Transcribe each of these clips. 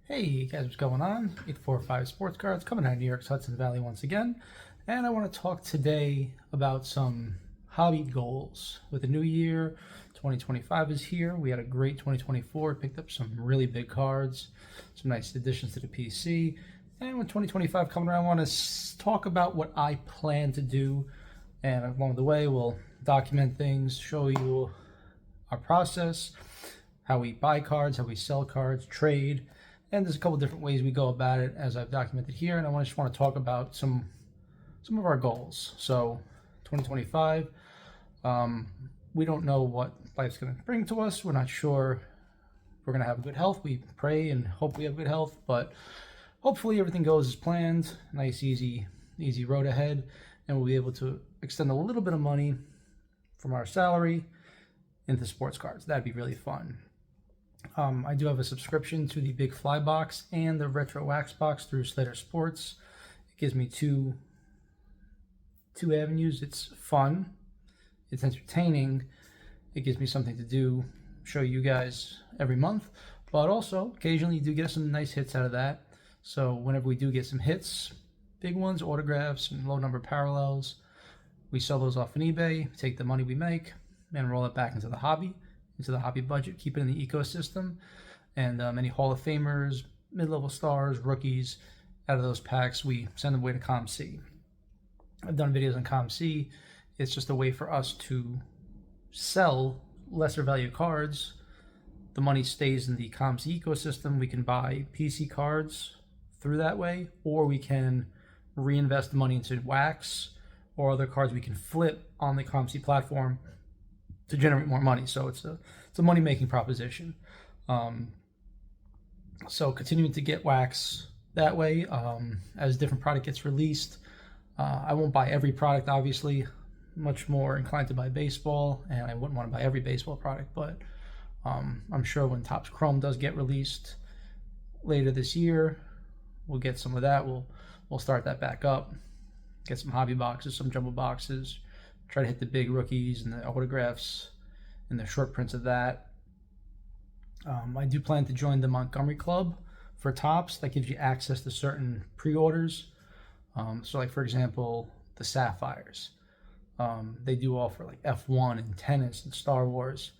Hey guys, what's going on? 845 Sports Cards coming out of New York's Hudson Valley once again. And I want to talk today about some hobby goals. With the new year, 2025 is here. We had a great 2024, picked up some really big cards, some nice additions to the PC. And with 2025 coming around, I want to talk about what I plan to do. And along the way, we'll document things, show you our process, how we buy cards, how we sell cards, trade. And there's a couple different ways we go about it as I've documented here, and I just want to talk about some of our goals. So 2025, we don't know what life's going to bring to us. We're not sure if we're going to have good health. We pray and hope we have good health, but hopefully everything goes as planned. Nice, easy road ahead, and we'll be able to extend a little bit of money from our salary into sports cards. That'd be really fun. I do have a subscription to the Big Fly box and the Retro Wax box through Slater Sports. It gives me two avenues. It's fun, it's entertaining, it gives me something to do, show you guys every month, but also occasionally you do get some nice hits out of that. So whenever we do get some hits, big ones, autographs, and low number parallels, we sell those off on eBay, take the money we make, and roll it back into the hobby budget, keep it in the ecosystem, and any Hall of Famers, mid-level stars, rookies, out of those packs, we send them away to ComC. I've done videos on ComC. It's just a way for us to sell lesser value cards. The money stays in the ComC ecosystem. We can buy PC cards through that way, or we can reinvest the money into wax or other cards we can flip on the ComC platform to generate more money. So it's a money-making proposition. So continuing to get wax that way, as different product gets released. I won't buy every product, obviously. Much more inclined to buy baseball, and I wouldn't want to buy every baseball product, but I'm sure when Topps Chrome does get released later this year, we'll get some of that. We'll start that back up, get some hobby boxes, some jumbo boxes, try to hit the big rookies and the autographs and the short prints of that. I do plan to join the Montgomery Club for Topps. That gives you access to certain pre-orders. So like, for example, the Sapphires. They do offer like F1 and tennis and Star Wars.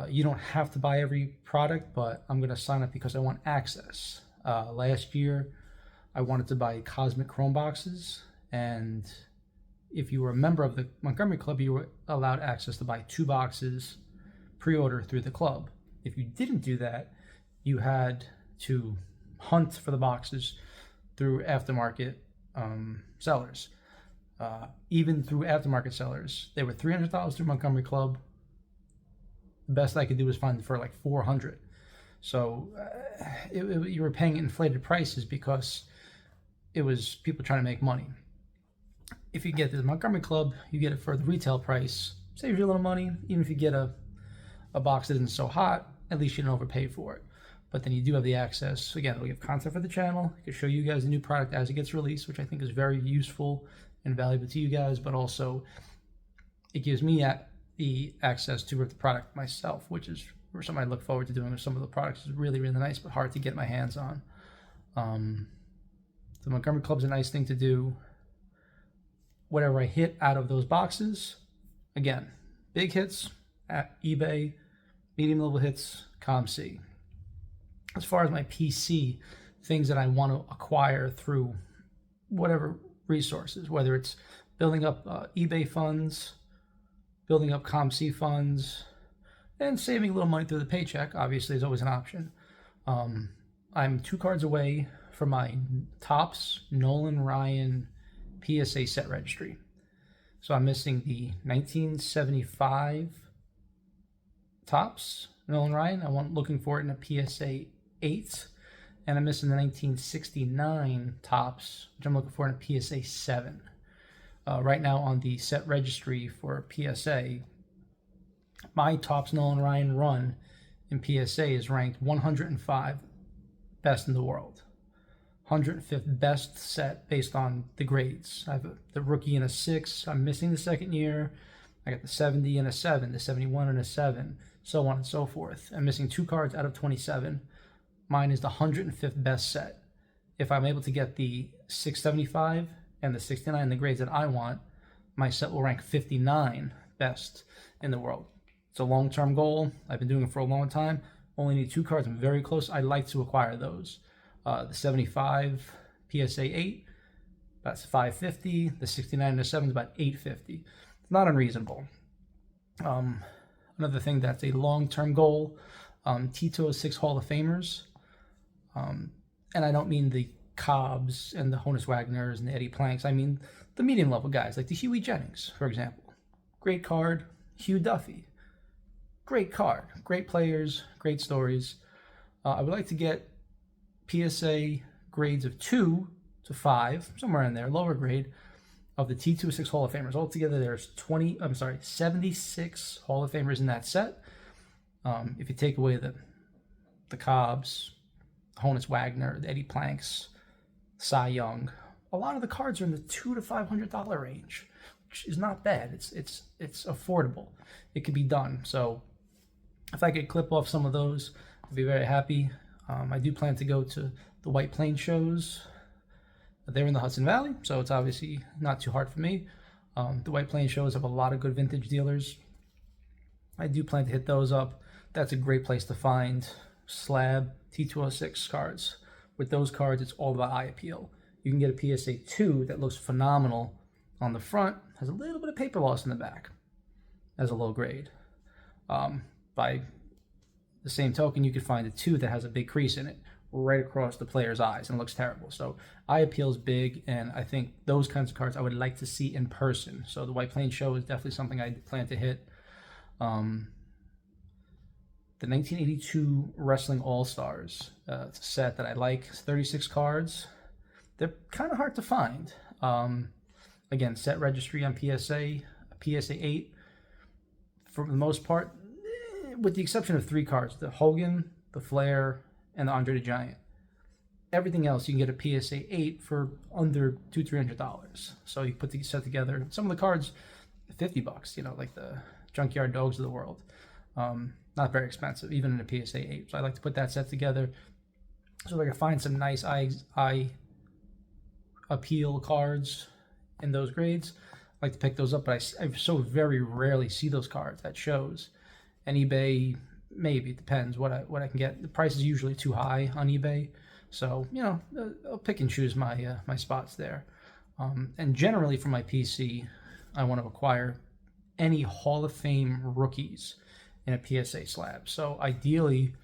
You don't have to buy every product, but I'm going to sign up because I want access. Last year, I wanted to buy Cosmic Chrome boxes, and if you were a member of the Montgomery Club, you were allowed access to buy 2 boxes pre-order through the club. If you didn't do that, you had to hunt for the boxes through aftermarket sellers. Even through aftermarket sellers, they were $300 through Montgomery Club. The best I could do was find them for like $400. So you were paying inflated prices because it was people trying to make money. If you get the Montgomery Club, you get it for the retail price. Saves you a little money. Even if you get a box that isn't so hot, at least you don't overpay for it. But then you do have the access. Again, it'll give content for the channel. It can show you guys the new product as it gets released, which I think is very useful and valuable to you guys. But also, it gives me the access to rip the product myself, which is something I look forward to doing. Some of the products is really, really nice, but hard to get my hands on. The Montgomery Club's a nice thing to do. Whatever I hit out of those boxes, again, big hits at eBay, medium level hits, ComC. As far as my PC, things that I want to acquire through whatever resources, whether it's building up eBay funds, building up ComC funds, and saving a little money through the paycheck, obviously, is always an option. I'm 2 cards away from my Topps Nolan Ryan PSA set registry. So I'm missing the 1975 Topps Nolan Ryan. I'm looking for it in a PSA 8. And I'm missing the 1969 Topps, which I'm looking for in a PSA 7. Right now on the set registry for PSA, my Topps Nolan Ryan run in PSA is ranked 105 best in the world. 105th best set based on the grades. I have the rookie in a 6. I'm missing the second year. I got the 70 in a 7, the 71 in a 7, so on and so forth. I'm missing 2 cards out of 27. Mine is the 105th best set. If I'm able to get the 675 and the 69, the grades that I want, my set will rank 59 best in the world. It's a long-term goal. I've been doing it for a long time. Only need 2 cards. I'm very close. I'd like to acquire those. The 75 PSA 8, that's 550. The 69 and the 7 is about 850. It's not unreasonable. Another thing that's a long-term goal, T206 Hall of Famers. And I don't mean the Cobbs and the Honus Wagners and the Eddie Planks. I mean the medium-level guys, like the Huey Jennings, for example. Great card. Hugh Duffy. Great card. Great players. Great stories. I would like to get PSA grades of 2 to 5, somewhere in there, lower grade, of the T206 Hall of Famers. Altogether, there's 76 Hall of Famers in that set. If you take away the Cobbs, Honus Wagner, the Eddie Planks, Cy Young, a lot of the cards are in the $200 to $500 range, which is not bad. It's affordable. It could be done. So if I could clip off some of those, I'd be very happy. I do plan to go to the White Plains shows. They're in the Hudson Valley, so it's obviously not too hard for me. The White Plains shows have a lot of good vintage dealers. I do plan to hit those up. That's a great place to find slab T206 cards. With those cards, it's all about eye appeal. You can get a PSA 2 that looks phenomenal on the front, has a little bit of paper loss in the back as a low grade. By the same token, you could find a 2 that has a big crease in it right across the player's eyes and looks terrible. So eye appeal is big, and I think those kinds of cards I would like to see in person. So the White Plains show is definitely something I plan to hit. The 1982 Wrestling All-Stars. It's a set that I like. It's 36 cards. They're kind of hard to find. Again, set registry on PSA 8. For the most part, with the exception of 3 cards, the Hogan, the Flair, and the Andre the Giant. Everything else, you can get a PSA 8 for under $200-300. So you put the set together. Some of the cards, $50, you know, like the Junkyard Dogs of the world. Not very expensive, even in a PSA 8. So I like to put that set together so I can find some nice eye appeal cards in those grades. I like to pick those up, but I so very rarely see those cards at shows. And eBay, maybe, it depends what I can get. The price is usually too high on eBay, so you know I'll pick and choose my my spots there. And generally for my PC, I want to acquire any Hall of Fame rookies in a PSA slab. So ideally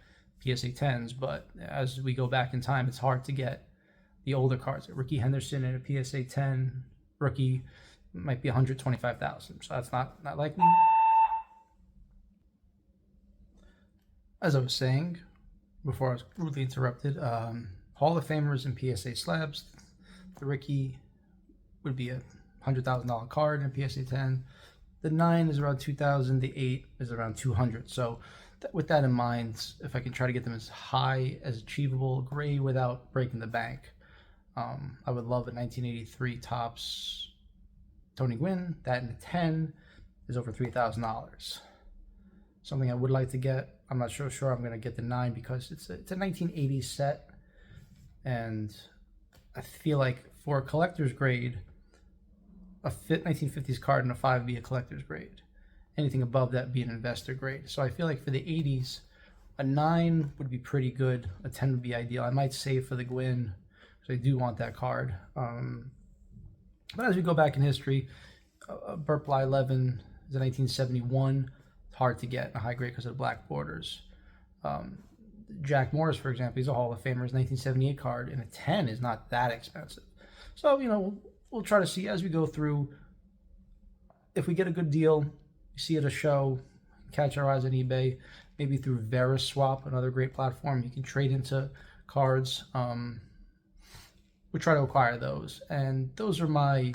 PSA 10s, but as we go back in time, it's hard to get the older cards. Ricky Henderson in a PSA 10 rookie might be $125,000, so that's not likely. As I was saying before I was rudely interrupted, Hall of Famers and PSA slabs. The Ricky would be a $100,000 card in a PSA 10. The 9 is around $2,000. The 8 is around $200. So with that in mind, if I can try to get them as high as achievable grade without breaking the bank, I would love a 1983 Topps Tony Gwynn. That in the 10 is over $3,000. Something I would like to get. I'm not sure I'm going to get the 9 because it's a 1980s set, and I feel like for a collector's grade, a 1950s card and a 5 would be a collector's grade. Anything above that would be an investor grade. So I feel like for the 80s, a 9 would be pretty good. A 10 would be ideal. I might save for the Gwynn because I do want that card. But as we go back in history, Burt Bly 11 is a 1971. Hard to get a high grade because of the black borders. Jack Morris, for example, he's a Hall of Famer. His 1978 card in a 10 is not that expensive. So, you know, we'll try to see as we go through. If we get a good deal, you see at a show, catch our eyes on eBay, maybe through Veriswap, another great platform. You can trade into cards. We try to acquire those. And those are my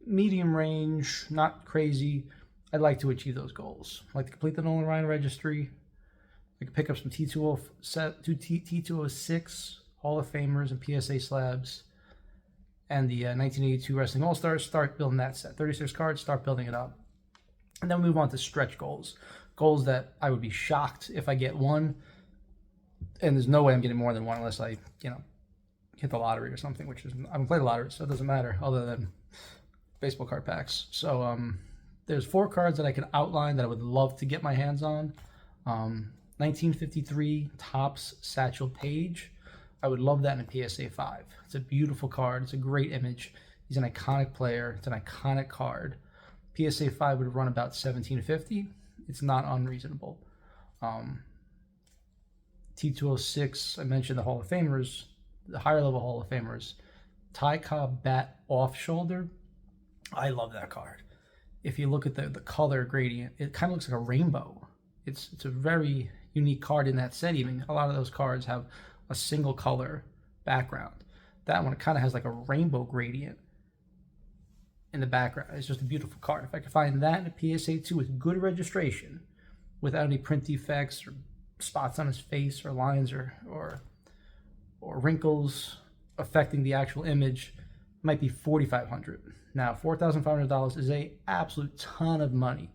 medium range, not crazy. I'd like to achieve those goals. I'd like to complete the Nolan Ryan registry. I could pick up some T206 Hall of Famers and PSA slabs, and the 1982 Wrestling All-Stars. Start building that set. 36 cards, start building it up. And then move on to stretch goals. Goals that I would be shocked if I get one. And there's no way I'm getting more than one unless I, hit the lottery or something, which is, I don't play the lottery, so it doesn't matter other than baseball card packs. So there's 4 cards that I can outline that I would love to get my hands on. 1953 Topps Satchel Paige. I would love that in a PSA 5. It's a beautiful card. It's a great image. He's an iconic player. It's an iconic card. PSA 5 would run about $17.50. It's not unreasonable. T206, I mentioned the Hall of Famers, the higher level Hall of Famers. Cobb bat off shoulder. I love that card. If you look at the color gradient, it kind of looks like a rainbow. It's a very unique card in that set. Even a lot of those cards have a single color background. That one kind of has like a rainbow gradient in the background. It's just a beautiful card. If I could find that in a PSA 2 with good registration, without any print defects or spots on his face or lines or wrinkles affecting the actual image, it might be $4,500. Now, $4,500 is a absolute ton of money.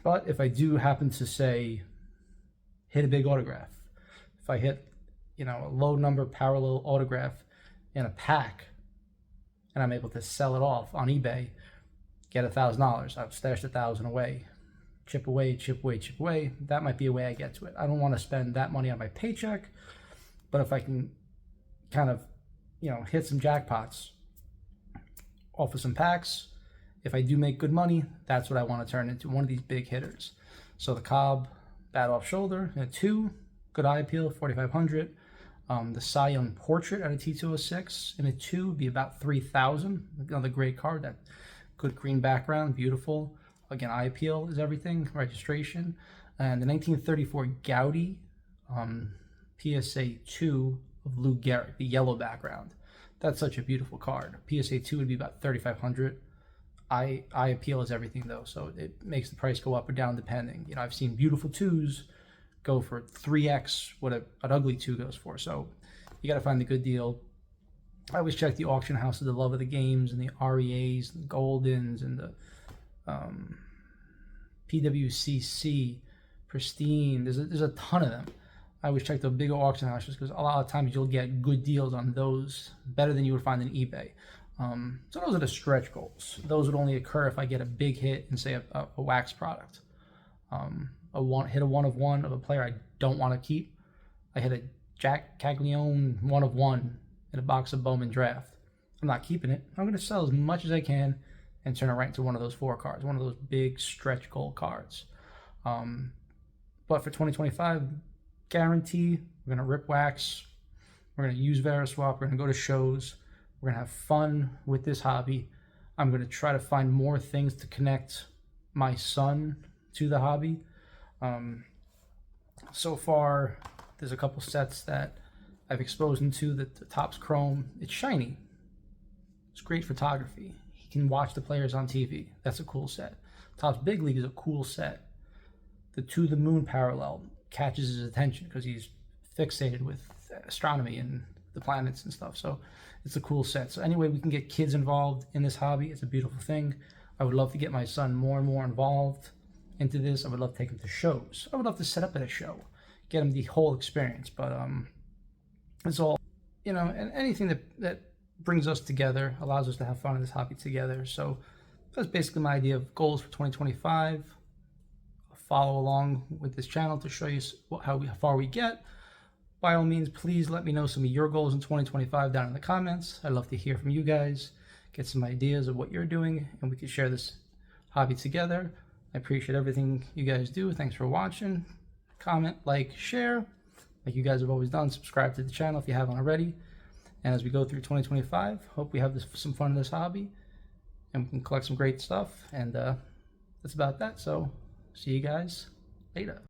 But if I do happen to, say, hit a big autograph, if I hit, a low number parallel autograph in a pack, and I'm able to sell it off on eBay, get $1,000, I've stashed $1,000 away, chip away, chip away, chip away. That might be a way I get to it. I don't want to spend that money on my paycheck, but if I can kind of, hit some jackpots off of some packs, if I do make good money, that's what I want to turn into, one of these big hitters. So the Cobb bat off shoulder in a 2, good eye appeal, $4,500. The Cy Young portrait at a T206 in a 2 would be about $3,000. Another great card. That good green background, beautiful. Again, eye appeal is everything. Registration. And the 1934 Goudey PSA 2 of Lou Gehrig, the yellow background. That's such a beautiful card. PSA 2 would be about $3,500. Eye appeal is everything though, so it makes the price go up or down depending. I've seen beautiful 2s go for 3x what an ugly 2 goes for. So you got to find the good deal. I always check the auction houses, the Love of the Games and the REAs, and the Goldens and the PWCC, Pristine. There's a ton of them. I always check the bigger auction houses because a lot of times you'll get good deals on those, better than you would find on eBay. So those are the stretch goals. Those would only occur if I get a big hit in, say, a wax product. Hit a 1 of 1 of a player I don't want to keep. I hit a Jack Caglione 1 of 1 in a box of Bowman Draft. I'm not keeping it. I'm going to sell as much as I can and turn it right into one of those 4 cards, one of those big stretch goal cards. But for 2025, guarantee we're going to rip wax. We're going to use VeriSwap. We're going to go to shows. We're going to have fun with this hobby. I'm going to try to find more things to connect my son to the hobby. So far, there's a couple sets that I've exposed him to. The Topps Chrome, it's shiny. It's great photography. He can watch the players on TV. That's a cool set. Topps Big League is a cool set. The To the Moon parallel catches his attention because he's fixated with astronomy and the planets and stuff. So it's a cool set. So anyway, we can get kids involved in this hobby. It's a beautiful thing. I would love to get my son more and more involved into this. I would love to take him to shows. I would love to set up at a show, get him the whole experience. But it's all, and anything that brings us together, allows us to have fun in this hobby together. So that's basically my idea of goals for 2025. Follow along with this channel to show you how far we get. By all means, please let me know some of your goals in 2025 down in the comments. I'd love to hear from you guys, get some ideas of what you're doing, and we can share this hobby together. I appreciate everything you guys do. Thanks for watching. Comment, like, share, like you guys have always done. Subscribe to the channel if you haven't already. And as we go through 2025, hope we have some fun in this hobby, and we can collect some great stuff. And that's about that. So see you guys later.